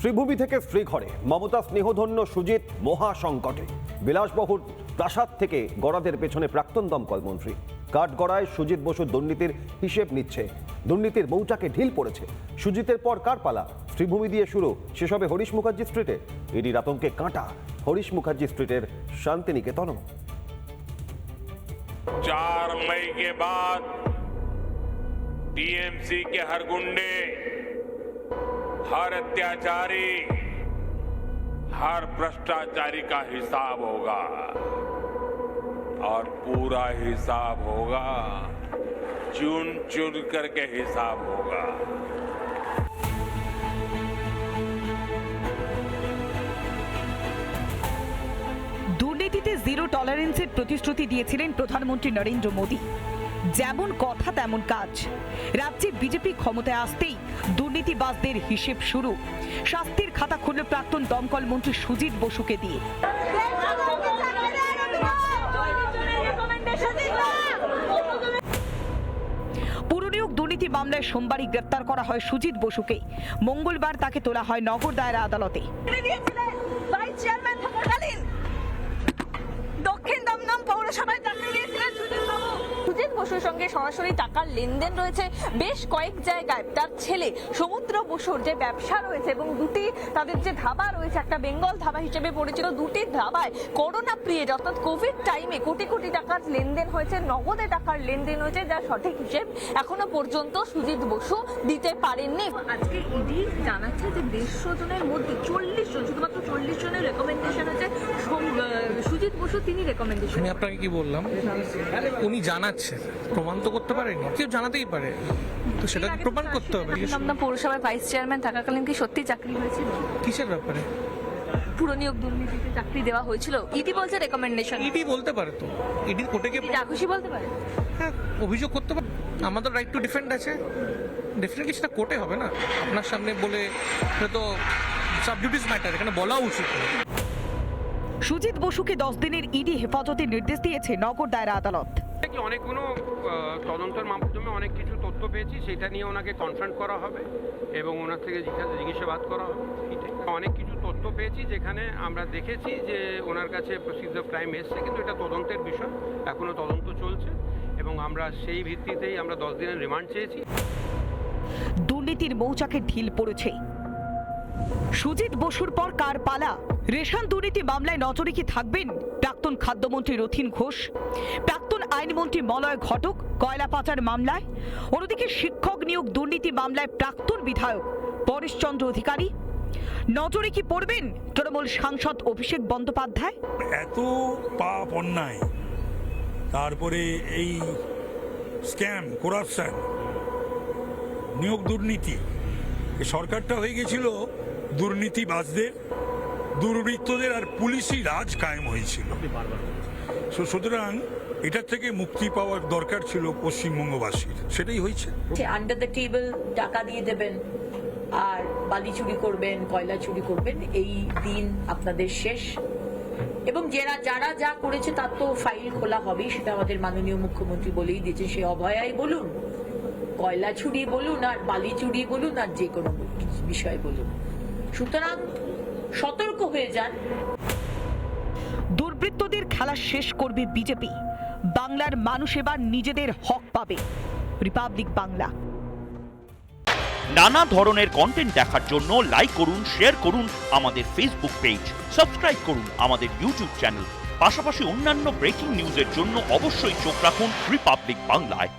শ্রীভূমি থেকে শ্রীঘরে মমতা স্নেহধন্য সুজিত মহা সংকটে। বিলাসবহুল প্রাসাদ থেকে গড়াদের পেছনে প্রাক্তন দমকল মন্ত্রী। কাঠগড়ায় সুজিত বসুর দুর্নীতির হিসেব নিচ্ছে। দুর্নীতির মৌচাকে ঢিল পড়েছে। সুজিতের পর কার পালা? শ্রীভূমি দিয়ে শুরু, শেষ হবে হরিশ মুখার্জি স্ট্রিটে। ইডির আতঙ্কে কাঁটা হরিশ মুখার্জি স্ট্রিটের শান্তিনিকেতনও। 4 मई के बाद टीएमसी के हर गुंडे, हर अत्याचारी, हर भ्रष्टाचारी का हिसाब होगा और पूरा हिसाब होगा, चुन चुन करके हिसाब होगा। দুর্নীতিতে জিরো টলারেন্সের প্রতিশ্রুতি দিয়েছিলেন প্রধানমন্ত্রী নরেন্দ্র মোদী। যেমন কথা তেমন কাজ। রাজ্যে বিজেপি ক্ষমতায় আসতেই দুর্নীতিবাজদের হিসেব শুরু। শাস্তির খাতা খুলল প্রাক্তন দমকল মন্ত্রী সুজিত বসুকে দিয়ে। পুরনিয়োগ দুর্নীতি মামলায় সোমবারই গ্রেপ্তার করা হয় সুজিত বসুকে। মঙ্গলবার তাকে তোলা হয় নগর দায়রা আদালতে। দক্ষিণ দমদম পৌরসভায় চাকরি দিয়েছিলেন সুজিত বসুর সঙ্গে সরাসরি টাকার লেনদেন রয়েছে বেশ কয়েক জায়গায়। তার ছেলে সমুদ্র বসুর যে ব্যবসা রয়েছে এবং দুটি তাদের যে ধাবা রয়েছে, একটা বেঙ্গল ধাবা হিসেবে পরিচিত, দুটি ধাবায় করোনা পিরিয়ড অর্থাৎ কোভিড টাইমে কোটি কোটি টাকার লেনদেন হয়েছে, নগদে টাকার লেনদেন হয়েছে, যার সঠিক হিসেব এখনো পর্যন্ত সুজিত বসু দিতে পারেননি। আজকে ইডি জানাচ্ছে যে 150 জনের মধ্যে 40 জন, শুধুমাত্র 40 জনের রেকমেন্ডেশন আছে। সুজিত বসু তিনি রেকমেন্ডেশন। আমি আপনাকে কি বললাম, উনি জানাচ্ছে, প্রমাণ তো করতে পারেনি, কেউ জানাতেই পারে, তো সেটা প্রমাণ করতে হবে। দমদম পৌরসভায় ভাইস চেয়ারম্যান থাকাকালীন কি সত্যি চাকরি হয়েছিল? কিসের ব্যাপারে? পুরনিয়োগ দুর্নীতিতে চাকরি দেওয়া হয়েছিল। ইডি বলছে রেকমেন্ডেশন। ইডি বলতে পারে, তো ইডি কোর্টে গিয়ে খুশি বলতে পারে, হ্যাঁ অভিযোগ করতে পারে। আমাদের রাইট টু ডিফেন্ড আছে, ডেফিনেটলি সেটা কোর্টে হবে না। আপনার সামনে বলে সেটা তো সাবজুডিস ম্যাটার, এখানে বলা উচিত। সুজিত বসুকে 10 দিনের ইডি হেফাজতের নির্দেশ দিয়েছে নগর দায়রা আদালত। অনেকগুলো তদন্তের মাধ্যমে অনেক কিছু তথ্য পেয়েছি, সেটা নিয়ে ওনাকে কনফ্রন্ট করা হবে এবং ওনার থেকে জিজ্ঞাসাবাদ করা হবে। অনেক কিছু তথ্য পেয়েছি যেখানে আমরা দেখেছি যে ওনার কাছে প্রসিদ্ধ ক্রাইম এসছে, কিন্তু এটা তদন্তের বিষয়, এখনো তদন্ত চলছে এবং আমরা সেই ভিত্তিতেই আমরা 10 দিনের রিমান্ড চেয়েছি। দুর্নীতির মৌচাকে ঢিল পড়েছে। সুজিত বসুর পর কার পালা? রেশন দুর্নীতি মামলায় নজরে কি থাকবেন প্রাক্তন খাদ্যমন্ত্রী রথীন ঘোষ, প্রাক্তন আইনমন্ত্রী মলয় ঘটক কয়লা পাচার মামলায়, অন্যদিকে শিক্ষক নিয়োগ দুর্নীতি মামলায় প্রাক্তন বিধায়ক পরেশচন্দ্র অধিকারী। নজরে কি পড়বেন তৃণমূল সাংসদ অভিষেক বন্দ্যোপাধ্যায়? এত পাপ অন্যায়, তারপরে এই স্ক্যাম, করাপশন, নিয়োগ দুর্নীতি, সরকারটা হয়ে গেছিল দুর্নীতিবাজদের, দুর্বৃত্তদের আর পুলিশি রাজ কায়েম হয়েছিল। সুতরাং এটার থেকে মুক্তি পাওয়ার দরকার ছিল পশ্চিমবঙ্গবাসীর, সেটাই হয়েছে। আন্ডার দ্য টেবল টাকা দিয়ে দেবেন আর বালি চুরি করবেন, কয়লা চুরি করবেন, এই দিন আপনাদের শেষ। এবং যারা যা করেছে তার তো ফাইল খোলা হবেই, সেটা আমাদের মাননীয় মুখ্যমন্ত্রী বলেই দিয়েছে। সে অভয়াই বলুন, কয়লা চুরি বলুন, আর বালি চুরি বলুন, আর যে কোনো বিষয় বলুন। সুতরাং সতর্ক হয়ে যান। দুর্বৃত্তদের খেলা শেষ করবে বিজেপি। বাংলার মানুষ এবার নিজেদের হক পাবে। রিপাবলিক বাংলা। নানা ধরনের কন্টেন্ট দেখার জন্য লাইক করুন, শেয়ার করুন আমাদের ফেসবুক পেজ, সাবস্ক্রাইব করুন আমাদের ইউটিউব চ্যানেল। পাশাপাশি অন্যান্য ব্রেকিং নিউজের জন্য অবশ্যই চোখ রাখুন রিপাবলিক বাংলায়।